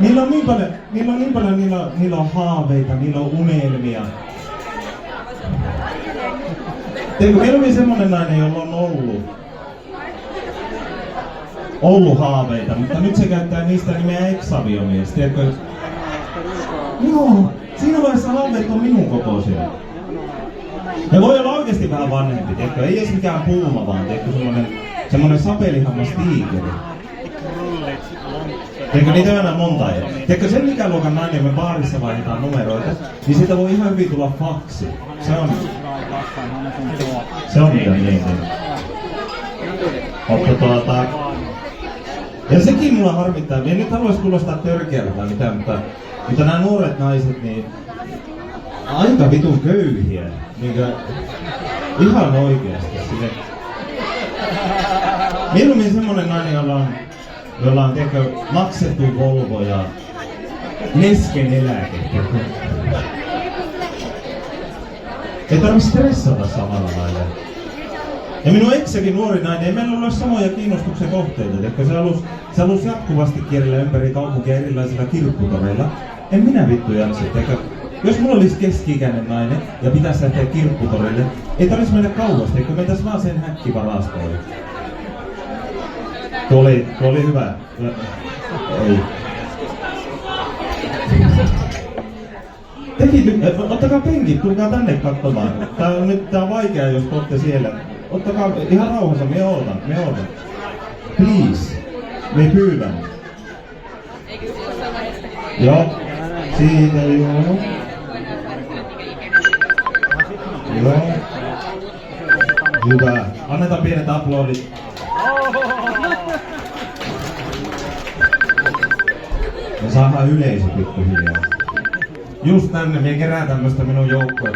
Niillä on niin paljon niillä on haaveita, niillä on unelmia. Teikö mieluummin semmonen nainen, jolla on ollut haaveita, mutta nyt se käyttää niistä nimeä ex-aviomies, tiedätkö? Joo, siinä vaiheessa haaveet on minun kokoisia. Ne voi olla oikeesti vähän vanhempi, tiedätkö? Ei edes mikään puuma vaan, tiedätkö? Semmonen sapelihammas tiikeri. Tiedätkö, niitä on aina monta eri. Tiedätkö, sen ikäluokan nainen, me baarissa vaihdetaan numeroita, niin siitä voi ihan hyvin tulla faksi. Se on mitä niin. Ja sekin mulla harmittaa, en nyt haluais kuulostaa törkeältä tai mitään, mutta nämä nuoret naiset, niin aika vitun köyhiä. Niinkö, ihan oikeasti. Mieluummin semmonen nainen, jolla on tiedätkö, maksettu Volvo ja lesken eläke. Ei tarvitse stressata samalla lailla. Ja minun eksäkin nuori nainen, ei meillä ole samoja kiinnostuksen kohteita. Se halusi jatkuvasti kierrellä ympäri kaupunkia erilaisilla kirpputoreilla. En minä vittu jaksa. Jos mulla olisi keski-ikäinen nainen ja pitäisi lähteä kirpputorille, ei tarvitsisi mennä kauas, eikö mentäis vaan sen häkkivarastoon. Tuo oli hyvä. Ei. Ottakaa penkit, tulkaa tänne katsomaan. Tää on vaikea, jos olette siellä. Ottakaa ihan rauhassa, me ootan. Please. Me pyydän. Joo. Siitä joo. Joo. Hyvä. Annetaan pienet aplodit. Me saadaan yleisö pikkuhiljaa. Just tänne, me kerään tämmöstä minun joukkoa.